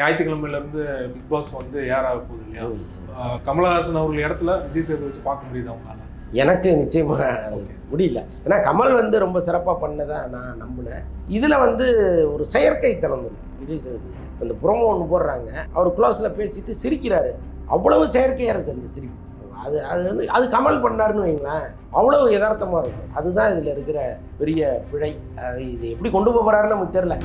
ஞாயிற்றுக்கிழமையிலேருந்து big pass வந்து ஏர் ஆக போகுது இல்லையா? கமலஹாசன் அவர்கள் இடத்துல விஜய் சேது வச்சு பார்க்க முடியுது அவங்களால? எனக்கு நிச்சயமாக முடியல. ஏன்னா கமல் வந்து ரொம்ப சிறப்பாக பண்ணதை நான் நம்பினேன். இதில் வந்து ஒரு செயற்கைத்தனம் இருக்குது விஜய் சேதுபதி. இப்போ இந்த புரோமோ ஒன்று போடுறாங்க, அவர் க்ளோஸில் பேசிட்டு சிரிக்கிறாரு. அவ்வளவு செயற்கையாக இருக்குது அந்த சிரிப்பு. அது அது வந்து அது கமல் பண்ணாருன்னு வைங்களேன், அவ்வளவு யதார்த்தமாக இருக்கும். அதுதான் இதில் இருக்கிற பெரிய பிழை. இது எப்படி கொண்டு போகிறாருன்னு நமக்கு தெரில.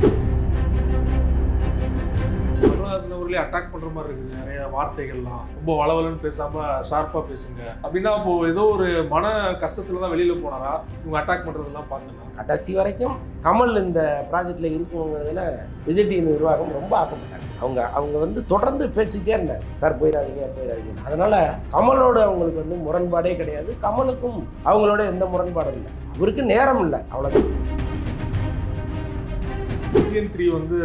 கமலஹாசன் அவர்களே அட்டாக் பண்ற மாதிரி இருக்குது. நிறைய வார்த்தைகள்லாம் ரொம்ப வளவலன்னு பேசாம ஷார்ப்பா பேசுங்க அப்படின்னா, இப்போ ஏதோ ஒரு மன கஷ்டத்துல தான் வெளியில போனாரா இவங்க அட்டாக் பண்றதெல்லாம் பார்த்துக்கலாம்? கடைசி வரைக்கும் கமல் இந்த ப்ராஜெக்டில் இருக்கணுங்கிறதுல விஜய் டிவி நிர்வாகம் ரொம்ப ஆசைப்பட்டாங்க. அவங்க வந்து தொடர்ந்து பேசிக்கிட்டே இருந்தாங்க, சார் போயிடாதீங்க. அதனால் கமலோட அவங்களுக்கு வந்து முரண்பாடே கிடையாது, கமலுக்கும் அவங்களோட எந்த முரண்பாடும் இல்லை. அவருக்கு நேரம் இல்லை, அவ்வளோதான். இந்தியன் 3 வந்து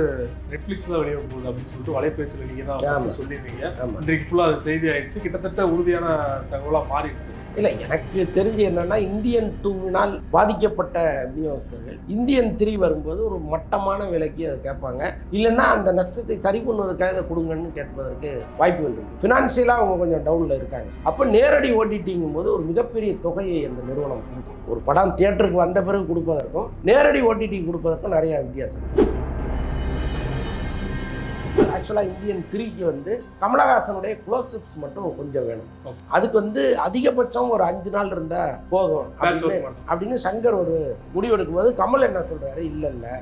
நெட்ஃப்ளிக்ஸ் தான் வெளியே போகுது அப்படின்னு சொல்லிட்டு வலைபேச்சில் நீங்கள் தான் சொல்லியிருந்தீங்க. இன்றைக்கு ஃபுல்லாக அது செய்தி ஆயிடுச்சு, கிட்டத்தட்ட உறுதியான தகவலாக மாறிடுச்சு. இல்லை, எனக்கு தெரிஞ்சு என்னன்னா, இந்தியன் 2வினால் பாதிக்கப்பட்ட விநியோகஸ்தர்கள் இந்தியன் 3 வரும்போது ஒரு மட்டமான விலைக்கு அதை கேட்பாங்க. இல்லைன்னா அந்த நஷ்டத்தை சரி பண்ணுவதற்காக இதை கொடுங்கன்னு கேட்பதற்கு வாய்ப்புகள் இருக்குது. ஃபினான்ஷியலாக அவங்க கொஞ்சம் டவுனில் இருக்காங்க. அப்போ நேரடி ஓடிடிங்கும் போது ஒரு மிகப்பெரிய தொகையை அந்த நிறுவனம் கொடுக்கும். ஒரு படம் தியேட்டருக்கு வந்த பிறகு கொடுப்பதற்கும் நேரடி ஓடிடி கொடுப்பதற்கும் நிறைய வித்தியாசம். ஆக்சுவலாக இந்தியன் 3க்கு வந்து கமலஹாசனுடைய க்ளோஸ்அப்ஸ் மட்டும் கொஞ்சம் வேணும். அதுக்கு வந்து அதிகபட்சம் ஒரு 5 நாள் இருந்தால் போதும் அப்படின்னு சங்கர் ஒரு முடிவெடுக்கும் போது கமல் என்ன சொல்றாரு, இல்லை.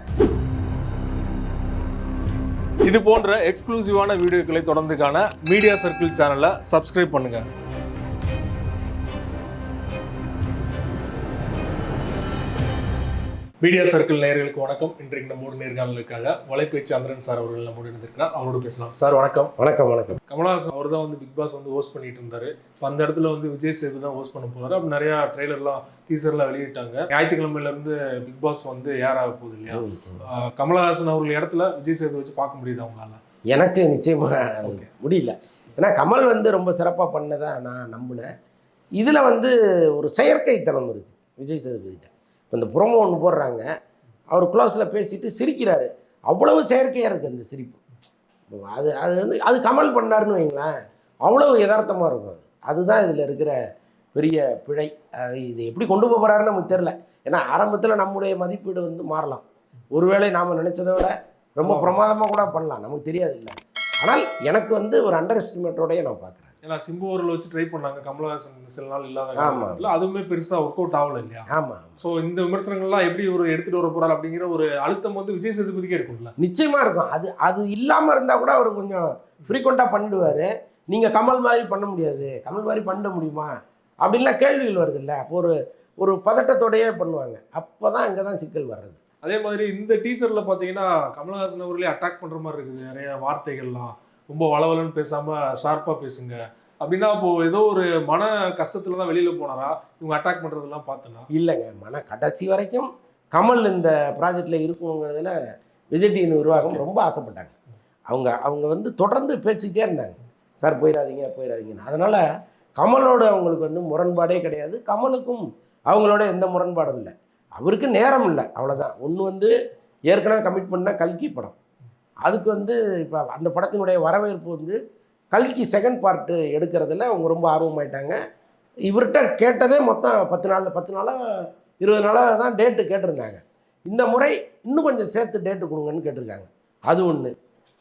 இது போன்ற எக்ஸ்க்ளூசிவான வீடியோக்களை தொடர்ந்து காண மீடியா சர்க்கிள் சேனலை சப்ஸ்கிரைப் பண்ணுங்க. மீடியா சர்க்கிள் நேயர்களுக்கு வணக்கம். இன்றைக்கு நம்மோடு நேர்காணலுக்காக வலைபேச்சு அந்தரன் சார் அவர்கள் நம்மோடு இருந்திருக்கிறார். அவரோடு பேசலாம். சார் வணக்கம். வணக்கம். கமலஹாசன் அவர் தான் வந்து பிக் பாஸ் வந்து ஹோஸ்ட் பண்ணிட்டு இருந்தாரு. அந்த இடத்துல வந்து விஜய் சேது தான் ஹோஸ்ட் பண்ண போறாரு. அப்படி நிறைய ட்ரெய்லர்லாம் டீசர்லாம் வெளியிட்டாங்க. ஞாயிற்றுக்கிழமையிலேருந்து பிக் பாஸ் வந்து ஏர் ஆக போகுது இல்லையா? கமலஹாசன் அவர்கள் இடத்துல விஜய் சேது வச்சு பார்க்க முடியுது அவங்களால? எனக்கு நிச்சயமாக முடியல. ஏன்னா கமல் வந்து ரொம்ப சிறப்பாக பண்ணதை நான் நம்பினேன். இதில் வந்து ஒரு செயற்கைத்தனம் இருக்குது விஜய் சேதுபதிட்ட. இப்போ இந்த புரோமோ ஒன்று போடுறாங்க, அவர் க்ளோஸில் பேசிட்டு சிரிக்கிறாரு. அவ்வளவு செயற்கையாக இருக்குது அந்த சிரிப்பு. அது வந்து அது கமல் பண்ணாருன்னு வைங்களேன், அவ்வளவு யதார்த்தமாக இருக்கும். அதுதான் இதில் இருக்கிற பெரிய பிழை. இது எப்படி கொண்டு போகிறாருன்னு நமக்கு தெரில. ஏன்னா ஆரம்பத்தில் நம்முடைய மதிப்பீடு வந்து மாறலாம். ஒருவேளை நாம் நினச்சதை விட ரொம்ப பிரமாதமாக கூட பண்ணலாம், நமக்கு தெரியாது இல்லை. ஆனால் எனக்கு வந்து ஒரு அண்டர் எஸ்டிமேட்டோடையே நான் பார்க்குறேன். ஏன்னா சிம்பு அவர்கள் வச்சு ட்ரை பண்ணாங்க கமலஹாசன் சில நாள் இல்லாத, அதுவுமே பெருசாக ஒர்க் அவுட் ஆகல இல்லையா? ஆமாம். ஸோ இந்த விமர்சனங்கள்லாம் எப்படி ஒரு எடுத்துகிட்டு வர போகிறார் அப்படிங்கிற ஒரு அழுத்தம் வந்து விஜய் சேதுபதிக்கே இருக்கும்ல? நிச்சயமாக இருக்கும். அது இல்லாமல் இருந்தால் கூட அவர் கொஞ்சம் ஃப்ரீக்வெண்ட்டாக பண்ணிடுவார். நீங்கள் கமல் மாதிரி பண்ண முடியாது, கமல் மாதிரி பண்ண முடியுமா அப்படின்லாம் கேள்விகள் வருது இல்லை? அப்போ ஒரு பதட்டத்தோடையே பண்ணுவாங்க. அப்போ தான் அங்கே தான் சிக்கல் வர்றது. அதே மாதிரி இந்த டீசரில் பார்த்தீங்கன்னா கமலஹாசன் அவர்களே அட்டாக் பண்ணுற மாதிரி இருக்குது. நிறைய வார்த்தைகள்லாம் ரொம்ப வளவலன்னு பேசாம ஷார்ப்பா பேசுங்க அப்படின்னா, இப்போ ஏதோ ஒரு மன கஷ்டத்துல தான் வெளியில போனாரா இவங்க அட்டாக் பண்றதெல்லாம் பார்த்தனா? இல்லைங்க, கடைசி வரைக்கும் கமல் இந்த ப்ராஜெக்டில் இருக்கணுங்கிறதுல விஜய் டிவி நிர்வாகம் ரொம்ப ஆசைப்பட்டாங்க. அவங்க வந்து தொடர்ந்து பேசிக்கிட்டே இருந்தாங்க, சார் போயிடாதீங்க. அதனால் கமலோட அவங்களுக்கு வந்து முரண்பாடே கிடையாது, கமலுக்கும் அவங்களோட எந்த முரண்பாடும் இல்லை. அவருக்கு நேரம் இல்லை, அவ்வளோதான். ஒன்று வந்து ஏற்கனவே கமிட் பண்ண கல்கி படம், அதுக்கு வந்து இப்போ அந்த படத்தினுடைய வரவேற்பு வந்து கல்கி செகண்ட் பார்ட்டு எடுக்கிறதுல அவங்க ரொம்ப ஆர்வமாயிட்டாங்க. இவர்கிட்ட கேட்டதே மொத்தம் 10 நாளாக 20 நாளாக தான் டேட்டு கேட்டிருந்தாங்க. இந்த முறை இன்னும் கொஞ்சம் சேர்த்து டேட்டு கொடுங்கன்னு கேட்டிருக்காங்க. அது ஒன்று.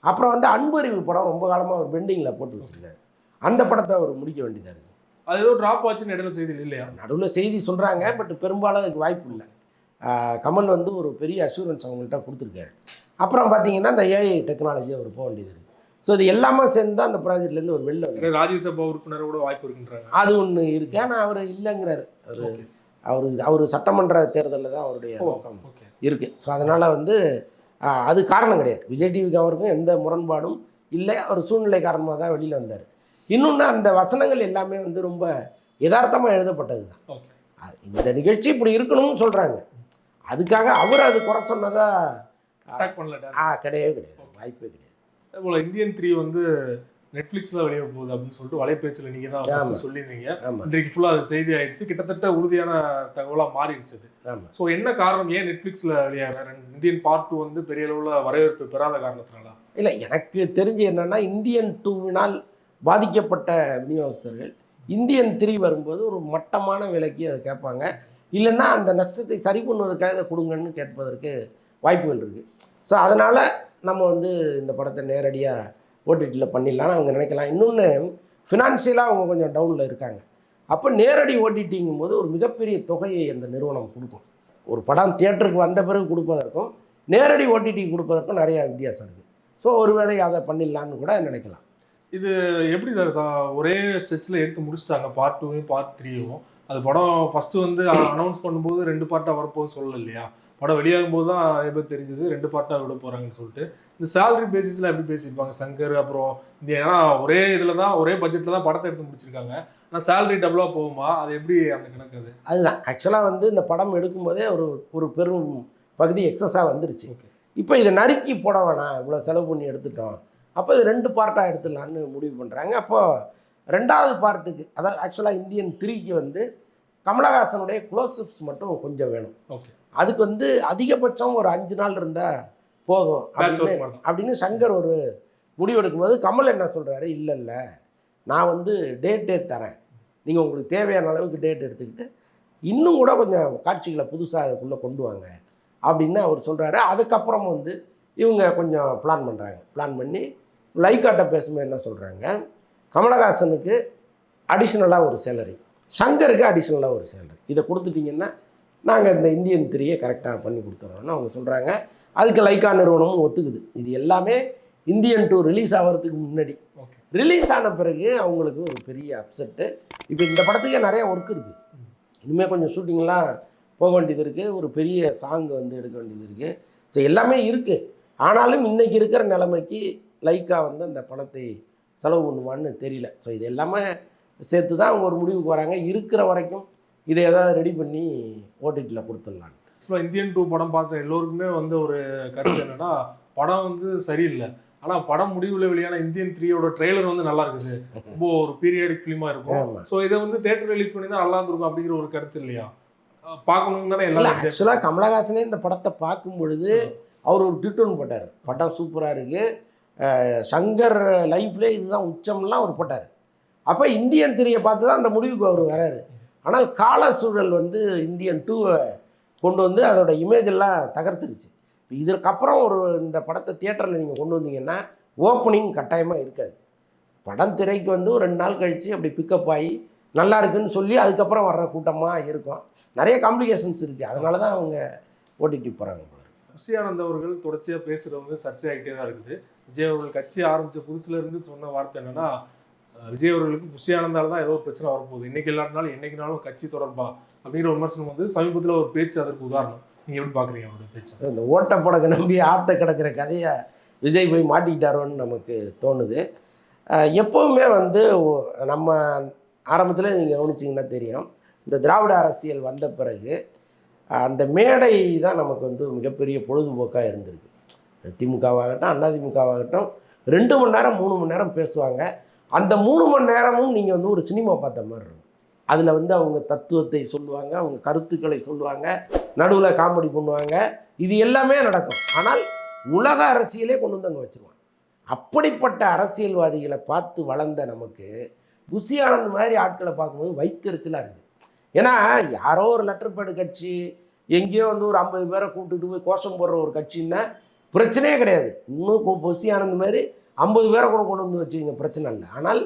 அப்புறம் வந்து அன்பறிவு படம் ரொம்ப காலமாக அவர் பெண்டிங்கில் போட்டு வச்சுருக்காரு. அந்த படத்தை அவர் முடிக்க வேண்டியதாக இருக்குது. அது ஏதோ ட்ராப் ஆச்சுன்னு இடையில செய்தி இல்லையா? நடுவில் செய்தி சொல்கிறாங்க, பட் பெரும்பாலும் அதுக்கு வாய்ப்பு இல்லை. கமல் வந்து ஒரு பெரிய அஷூரன்ஸ் அவங்கள்ட்ட கொடுத்துருக்காரு. அப்புறம் பார்த்தீங்கன்னா இந்த ஏஐ டெக்னாலஜி அவர் போக வேண்டியது இருக்குது. ஸோ இது எல்லாமே சேர்ந்து தான் அந்த ப்ராஜெக்ட்லேருந்து ஒரு வெளில வந்து ராஜ்யசபா உறுப்பினர் கூட வாய்ப்பு இருக்குன்றாங்க. அது ஒன்று இருக்கு. ஆனால் அவர் இல்லைங்கிறார். அவர் சட்டமன்ற தேர்தலில் தான் அவருடைய நோக்கம் இருக்குது. ஸோ அதனால் வந்து அது காரணம் கிடையாது. விஜய் டிவிக்கு அவருக்கும் எந்த முரண்பாடும் இல்லை. அவர் சூழ்நிலை காரணமாக தான் வெளியில் வந்தார். இன்னொன்று, அந்த வசனங்கள் எல்லாமே வந்து ரொம்ப யதார்த்தமாக எழுதப்பட்டது தான். இந்த நிகழ்ச்சி இப்படி இருக்கணும்னு சொல்கிறாங்க. அதுக்காக அவர் அது குறை சொன்னதா அட்டாக் பண்ணல? கிடையவே கிடையாது, வாய்ப்பே கிடையாது. அதே போல் இந்தியன் 3 வந்து நெட்ஃபிளிக்ஸ்ல வெளியே போகுது அப்படின்னு சொல்லிட்டு வலைபேச்சில் நீங்க தான் ஆமா. first சொல்லியிருந்தீங்க. ஆமா இன்றைக்கு ஃபுல்லா அது செய்தி ஆயிடுச்சு, கிட்டத்தட்ட உறுதியான தகவலா மாறிடுச்சு அது. ஆமா ஸோ என்ன காரணம், ஏன் நெட்ஃபிளிக்ஸ்ல வெளியாக இந்தியன் பார்ட் 2 வந்து பெரிய அளவுல வரவேற்பு பெறாத காரணத்தினால? இல்லை, எனக்கு தெரிஞ்சு என்னன்னா இந்தியன் 2வினால் பாதிக்கப்பட்ட விநியோகஸ்தர்கள் இந்தியன் 3 வரும்போது ஒரு மட்டமான விலைக்கு அதை கேட்பாங்க. இல்லைன்னா அந்த நஷ்டத்தை சரி பண்ணுவதற்காக இதை கொடுங்கன்னு கேட்பதற்கு வாய்ப்புகள் இருக்குது. ஸோ அதனால் நம்ம வந்து இந்த படத்தை நேரடியாக ஓடிடியில் பண்ணிடலாம்னு அவங்க நினைக்கலாம். இன்னொன்று, ஃபினான்ஷியலாக அவங்க கொஞ்சம் டவுனில் இருக்காங்க. அப்போ நேரடி ஓடிடிங்கும் போது ஒரு மிகப்பெரிய தொகையை அந்த நிறுவனம் கொடுக்கும். ஒரு படம் தியேட்டருக்கு வந்த பிறகு கொடுப்பதற்கும் நேரடி ஓடிடி கொடுப்பதற்கும் நிறையா வித்தியாசம் இருக்குது. ஸோ ஒருவேளை அதை பண்ணிடலான்னு கூட நினைக்கலாம். இது எப்படி சார் ஒரே ஸ்ட்ரெச்சில் எடுத்து முடிச்சிட்டாங்க பார்ட் 2வையும் பார்ட் 3யும். அது படம் ஃபஸ்ட்டு வந்து அனௌன்ஸ் பண்ணும்போது 2 பார்ட்டாக வரப்போகுது சொல்லலை இல்லையா? படம் வெளியாகும் போது தான் நிறைய பேர் தெரிஞ்சது 2 பார்ட்டாக விட போகிறாங்கன்னு சொல்லிட்டு. இந்த சேலரி பேசிஸில் எப்படி பேசியிருப்பாங்க சங்கர் அப்புறம் இந்த, ஏன்னா ஒரே இதில் தான் ஒரே பட்ஜெட்டில் தான் படத்தை எடுத்து முடிச்சிருக்காங்க. ஆனால் சேலரி டபுளாக போகுமா, அது எப்படி அந்த கணக்கு? அது அதுதான் ஆக்சுவலாக வந்து இந்த படம் எடுக்கும்போதே ஒரு பெரும் பகுதி எக்ஸஸாக வந்துருச்சு. ஓகே. இப்போ இதை நறுக்கி போட வேணாம், இவ்வளோ செலவு பண்ணி எடுத்துட்டோம், அப்போ இது 2 பார்ட்டாக எடுத்துடலான்னு முடிவு பண்ணுறாங்க. அப்போது 2வது பார்ட்டுக்கு, அதாவது ஆக்சுவலாக இந்தியன் 3க்கு வந்து கமலஹாசனுடைய க்ளோஸ்அப்ஸ் மட்டும் கொஞ்சம் வேணும். ஓகே. அதுக்கு வந்து அதிகபட்சம் ஒரு 5 நாள் இருந்தால் போதும் அப்படின்னு சங்கர் ஒரு முடிவெடுக்கும்போது கமல் என்ன சொல்கிறாரு, இல்லை இல்லை நான் வந்து டேட்டே தரேன், நீங்கள் உங்களுக்கு தேவையான அளவுக்கு டேட் எடுத்துக்கிட்டு இன்னும் கூட கொஞ்சம் காட்சிகளை புதுசாக அதுக்குள்ளே கொண்டு வாங்க அப்படின்னு அவர் சொல்கிறாரு. அதுக்கப்புறம் வந்து இவங்க கொஞ்சம் பிளான் பண்ணுறாங்க. பிளான் பண்ணி லைக்காட்ட பேசும்போது என்ன சொல்கிறாங்க, கமலஹாசனுக்கு அடிஷ்னலாக ஒரு சேலரி, சங்கருக்கு அடிஷ்னலாக ஒரு சேலரி, இதை கொடுத்துட்டிங்கன்னா நாங்கள் இந்த இந்தியன் 3யை கரெக்டாக பண்ணி கொடுத்துறோம்னு அவங்க சொல்கிறாங்க. அதுக்கு லைக்கா நிறுவனமும் ஒத்துக்குது. இது எல்லாமே இந்தியன் 2 ரிலீஸ் ஆகிறதுக்கு முன்னாடி. ஓகே. ரிலீஸ் ஆன பிறகு அவங்களுக்கு ஒரு பெரிய அப்செட்டு. இப்போ இந்த படத்துக்கே நிறைய ஒர்க் இருக்குது, இனிமேல் கொஞ்சம் ஷூட்டிங்லாம் போக வேண்டியது இருக்குது, ஒரு பெரிய சாங் வந்து எடுக்க வேண்டியது இருக்குது. ஸோ எல்லாமே இருக்குது. ஆனாலும் இன்றைக்கி இருக்கிற நிலைமைக்கு லைக்கா வந்து அந்த பணத்தை செலவு பண்ணுவான்னு தெரியல. ஸோ இது எல்லாமே சேர்த்து தான் அவங்க ஒரு முடிவுக்கு வராங்க. இருக்கிற வரைக்கும் இதை ஏதாவது ரெடி பண்ணி ஓடிடியில் கொடுத்துடலான்னு. ஸோ இந்தியன் 2 படம் பார்த்த எல்லோருக்குமே வந்து ஒரு கருத்து என்னன்னா, படம் வந்து சரியில்லை, ஆனால் படம் முடிவில் வெளியான இந்தியன் 3யோட ட்ரெய்லர் வந்து நல்லா இருக்குது, ரொம்ப ஒரு பீரியாடிக் ஃபிலிமாக இருக்கும். ஸோ இதை வந்து தேட்டர் ரிலீஸ் பண்ணி தான் நல்லா இருந்திருக்கும் அப்படிங்கிற ஒரு கருத்து இல்லையா? பார்க்கணும் தானே எல்லாரும். ஆக்சுவலாக கமலஹாசனே இந்த படத்தை பார்க்கும் பொழுது அவர் ஒரு ட்வீட் ஒன்று போட்டார், படம் சூப்பராக இருக்குது, சங்கர் லைஃப்லேயே இதுதான் உச்சம்லாம் அவர் போட்டார். அப்போ இந்தியன் 3யை பார்த்து தான் அந்த முடிவுக்கு அவர் வராரு. ஆனால் கால சூழல் வந்து இந்தியன் 2வை கொண்டு வந்து அதோட இமேஜ் எல்லாம் தகர்த்துருச்சு. இதற்கப்புறம் ஒரு இந்த படத்தை தியேட்டரில் நீங்கள் கொண்டு வந்தீங்கன்னா ஓப்பனிங் கட்டாயமாக இருக்காது. படம் திரைக்கு வந்து ஒரு 2 நாள் கழித்து அப்படி பிக்கப் ஆகி நல்லா இருக்குன்னு சொல்லி அதுக்கப்புறம் வர்ற கூட்டமாக இருக்கும். நிறைய காம்ப்ளிகேஷன்ஸ் இருக்குது. அதனால தான் அவங்க ஓடிடி போகிறாங்க. புஷி ஆனந்த் அவர்கள் தொடர்ச்சியாக பேசுகிறது வந்து சர்ச்சையாகிட்டே தான் இருக்குது. விஜய் அவர்கள் கட்சி ஆரம்பித்த புதுசுலேருந்து சொன்ன வார்த்தை என்னென்னா, விஜய் அவர்களுக்கு புஷி ஆனந்தால் தான் ஏதோ ஒரு பிரச்சனை வரப்போகுது, இன்றைக்கி இல்லாட்டினாலும் என்றைக்குனாலும் கட்சி தொடர்பா அப்படிங்கிற விமர்சனம் வந்து சமீபத்தில் ஒரு பேச்சு அதற்கு உதாரணம். நீங்கள் எப்படி பார்க்குறீங்க அவருடைய பேச்சு? இந்த ஓட்டப்படகை நம்பி ஆற்ற கிடக்கிற கதையை விஜய் போய் மாட்டிக்கிட்டாரோன்னு நமக்கு தோணுது. எப்போவுமே வந்து நம்ம ஆரம்பத்தில் நீங்கள் கவனிச்சிங்கன்னா தெரியும், இந்த திராவிட அரசியல் வந்த பிறகு அந்த மேடை தான் நமக்கு வந்து மிகப்பெரிய பொழுதுபோக்காக இருந்திருக்கு. திமுகவாகட்டும் அதிமுகவாகட்டும் 2 மணி நேரம் 3 மணி நேரம் பேசுவாங்க. அந்த 3 மணி நேரமும் நீங்கள் வந்து ஒரு சினிமா பார்த்த மாதிரி இருக்கும். அதில் வந்து அவங்க தத்துவத்தை சொல்லுவாங்க, அவங்க கருத்துக்களை சொல்லுவாங்க, நடுவில் காமெடி பண்ணுவாங்க, இது எல்லாமே நடக்கும். ஆனால் உலக அரசியலே கொண்டு வந்து அங்கே வச்சுருவாங்க. அப்படிப்பட்ட அரசியல்வாதிகளை பார்த்து வளர்ந்த நமக்கு புஷி ஆனந்த் மாதிரி ஆட்களை பார்க்கும்போது வயிற்றெரிச்சலாக இருக்குது. ஏன்னா யாரோ ஒரு லெட்டர்பேடு கட்சி எங்கேயோ வந்து ஒரு 50 பேரை கூப்பிட்டுட்டு போய் கோஷம் போடுற ஒரு கட்சின்னா பிரச்சனையே கிடையாது. இன்னும் புஷி ஆனந்த் மாதிரி 50 பேரை கூட கொண்டு வந்து வச்சுக்கிங்க, பிரச்சனை இல்லை. ஆனால்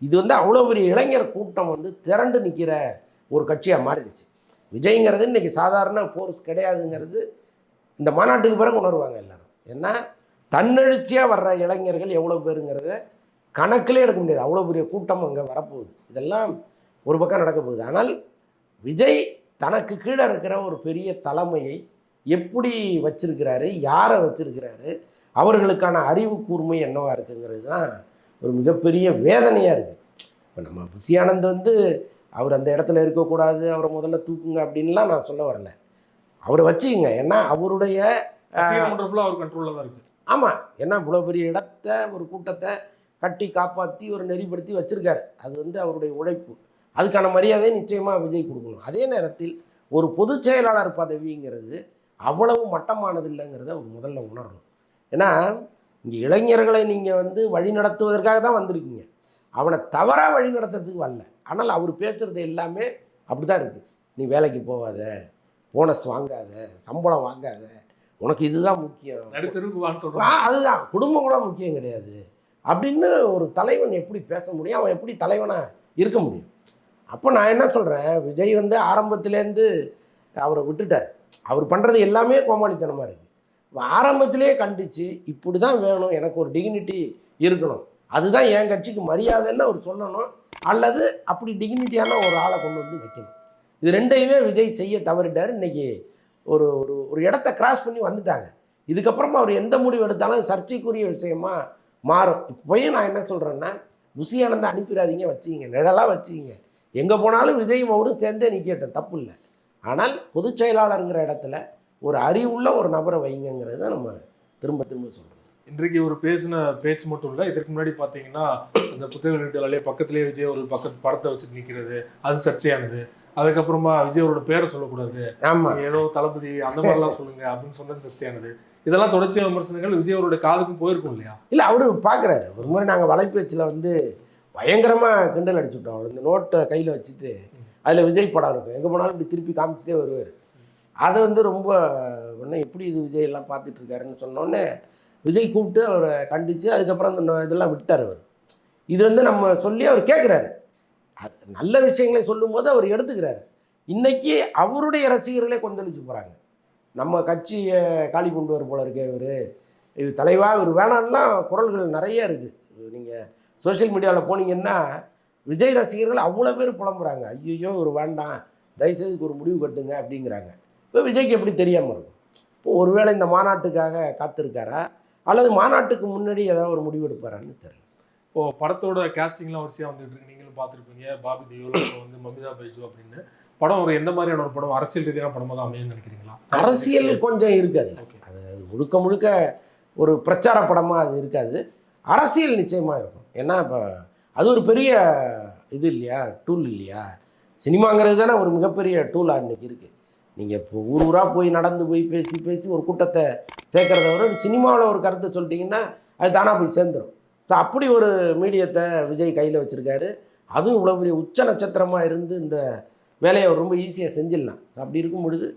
இது வந்து அவ்வளோ பெரிய இளைஞர் கூட்டம் வந்து திரண்டு நிற்கிற ஒரு கட்சியாக மாறிடுச்சு. விஜய்ங்கிறது இன்றைக்கி சாதாரண ஃபோர்ஸ் கிடையாதுங்கிறது இந்த மாநாட்டுக்கு பிறகு உணர்வாங்க எல்லாரும். ஏன்னா தன்னெழுச்சியாக வர்ற இளைஞர்கள் எவ்வளோ பேருங்கிறத கணக்கிலே எடுக்க முடியாது, அவ்வளோ பெரிய கூட்டம் அங்கே வரப்போகுது. இதெல்லாம் ஒரு பக்கம் நடக்க போகுது. ஆனால் விஜய் தனக்கு கீழே இருக்கிற ஒரு பெரிய தலைமையை எப்படி வச்சிருக்கிறாரு, யாரை வச்சிருக்கிறாரு, அவர்களுக்கான அறிவு கூர்மை என்னவா இருக்குங்கிறது தான் ஒரு மிகப்பெரிய வேதனையாக இருக்குது. இப்போ நம்ம புஷி ஆனந்த் வந்து அவர் அந்த இடத்துல இருக்கக்கூடாது, அவரை முதல்ல தூக்குங்க அப்படின்லாம் நான் சொல்ல வரல. அவரை வச்சுக்கங்க, ஏன்னா அவருடைய அவர் கண்ட்ரோலில் தான் இருக்குது. ஆமாம், ஏன்னா இவ்வளோ பெரிய இடத்த ஒரு கூட்டத்தை கட்டி காப்பாற்றி ஒரு நெறிப்படுத்தி வச்சிருக்காரு. அது வந்து அவருடைய உழைப்பு. அதுக்கான மரியாதையை நிச்சயமாக விஜய் கொடுக்கணும். அதே நேரத்தில் ஒரு பொதுச் செயலாளர் பதவிங்கிறது அவ்வளவு மட்டமானது இல்லைங்கிறத அவர் முதல்ல உணரணும். ஏன்னா இங்கே இளைஞர்களை நீங்கள் வந்து வழி நடத்துவதற்காக தான் வந்திருக்கீங்க. அவனை தவறாக வழி நடத்துறதுக்கு வரல. ஆனால் அவர் பேசுகிறது எல்லாமே அப்படி தான் இருக்குது. நீ வேலைக்கு போகாத, போனஸ் வாங்காத, சம்பளம் வாங்காத, உனக்கு இதுதான் முக்கியம், நடுத்தருக்கு வான்னு சொல்றாங்க. அதுதான் குடும்பம் கூட முக்கியம் கிடையாது அப்படின்னு ஒரு தலைவன் எப்படி பேச முடியும்? அவன் எப்படி தலைவனாக இருக்க முடியும்? அப்போ நான் என்ன சொல்கிறேன், விஜய் வந்து ஆரம்பத்துலேருந்து அவரை விட்டுட்டார். அவர் பண்ணுறது எல்லாமே கோமாளித்தனமாக இருக்குது. ஆரம்பத்திலே கண்டித்து இப்படி தான் வேணும், எனக்கு ஒரு டிக்னிட்டி இருக்கணும், அதுதான் என் கட்சிக்கு மரியாதைன்னு அவர் சொல்லணும். அல்லது அப்படி டிக்னிட்டியான ஒரு ஆளை கொண்டு வந்து வைக்கணும். இது ரெண்டையுமே விஜய் செய்ய தவறிட்டார். இன்றைக்கி ஒரு ஒரு ஒரு இடத்த கிராஸ் பண்ணி வந்துட்டாங்க. இதுக்கப்புறமா அவர் எந்த முடிவு எடுத்தாலும் சர்ச்சைக்குரிய விஷயமா மாறும். இப்போயும் நான் என்ன சொல்கிறேன்னா, புசியானந்தை அனுப்பிடாதீங்க, வச்சுக்கிங்க, நிழலாக வச்சுக்கிங்க, எங்கே போனாலும் விஜயும் அவரும் சேர்ந்தே நிற்கட்டும், தப்பு இல்லை. ஆனால் பொதுச் செயலாளருங்கிற இடத்துல ஒரு அறிவுள்ள ஒரு நபரை வைங்கிறது தான் நம்ம திரும்ப திரும்ப சொல்கிறது. இன்றைக்கு ஒரு பேசின பேச்சு மட்டும் இல்லை, இதற்கு முன்னாடி பார்த்தீங்கன்னா அந்த புத்தக வெளியீட்டாளே பக்கத்துலேயே விஜய் ஒரு பக்கத்து படத்தை வச்சு நிற்கிறது, அது சர்ச்சையானது. அதுக்கப்புறமா விஜய் அவரோட பேரை சொல்லக்கூடாது, ஆமாம், ஏதோ தளபதி அந்த மாதிரிலாம் சொல்லுங்க அப்படின்னு சொன்னது சர்ச்சையானது. இதெல்லாம் தொடர்ச்சியாக விமர்சனங்கள் விஜய் அவருடைய காதுக்கும் போயிருக்கும் இல்லையா? இல்லை அவரு பார்க்குறாரு. ஒரு முறை நாங்கள் வலைப்பேச்சில் வந்து பயங்கரமாக கிண்டல் அடிச்சுட்டோம். அவர் இந்த நோட்டை கையில் வச்சுட்டு அதில் விஜய் படம் இருக்கும், எங்கே போனாலும் இப்படி திருப்பி காமிச்சிட்டே வருவார். அதை வந்து ரொம்ப ஒன்று எப்படி இது விஜய் எல்லாம் பார்த்துட்டு இருக்காருன்னு சொன்னோடனே விஜய் கூப்பிட்டு அவரை கண்டித்து அதுக்கப்புறம் அந்த இதெல்லாம் விட்டார். அவர் இது வந்து நம்ம சொல்லி அவர் கேட்குறாரு. அது நல்ல விஷயங்களை சொல்லும்போது அவர் எடுத்துக்கிறாரு. இன்றைக்கி அவருடைய ரசிகர்களே கொந்தளிச்சு போகிறாங்க, நம்ம கட்சியை காலி கொண்டு வர போல இருக்கே இவர், இது தலைவாக இவர் வேணாம்லாம் குரல்கள் நிறைய இருக்குது. நீங்கள் சோஷியல் மீடியாவில் போனீங்கன்னா விஜய் ரசிகர்கள் அவ்வளோ பேர் புலம்புறாங்க, ஐயோ இவர் வேண்டாம், தயவுசெய்து ஒரு முடிவு கட்டுங்க அப்படிங்கிறாங்க. இப்போ விஜய்க்கு எப்படி தெரியாமல் இருக்கும்? இப்போ ஒருவேளை இந்த மாநாட்டுக்காக காத்திருக்காரா அல்லது மாநாட்டுக்கு முன்னாடி ஏதாவது ஒரு முடிவு எடுப்பாரான்னு தெரியல. இப்போ படத்தோட கேஸ்டிங்லாம் வரிசையாக வந்துட்டு இருக்கு, நீங்களும் பார்த்துருப்பீங்க. பாபி தியோல் வந்து மமிதா பைஜு அப்படின்னு படம் ஒரு எந்த மாதிரியான ஒரு படம், அரசியல் ரீதியான படமாக தான் அமையும்னு நினைக்கிறீங்களா? அரசியல் கொஞ்சம் இருக்காது, அது முழுக்க முழுக்க ஒரு பிரச்சார படமாக அது இருக்காது. அரசியல் நிச்சயமாக இருக்கும். ஏன்னா இப்போ அது ஒரு பெரிய இது இல்லையா, டூல் இல்லையா? சினிமாங்கிறது தானே ஒரு மிகப்பெரிய டூலாக இன்றைக்கி இருக்குது. நீங்கள் இப்போ ஊர் ஊராக போய் நடந்து போய் பேசி பேசி ஒரு கூட்டத்தை சேர்க்கறத விட சினிமாவில் ஒரு கருத்தை சொல்லிட்டிங்கன்னா அது தானாக போய் சேர்ந்துடும். ஸோ அப்படி ஒரு மீடியத்தை விஜய் கையில் வச்சுருக்காரு. அதுவும் இவ்வளோ பெரிய உச்ச நட்சத்திரமாக இருந்து இந்த வேலையை ரொம்ப ஈஸியாக செஞ்சிடலாம். ஸோ அப்படி இருக்கும் பொழுது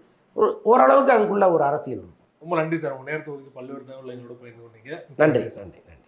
ஓரளவுக்கு அதுக்குள்ளே ஒரு அரசியல் இருக்கும். ரொம்ப நன்றி சார், உங்கள் நேரத்தை ஒதுக்கி பல்வேறு தகவல் எங்களோட பகிர்ந்து கொண்டீங்க. நன்றி நன்றி நன்றி.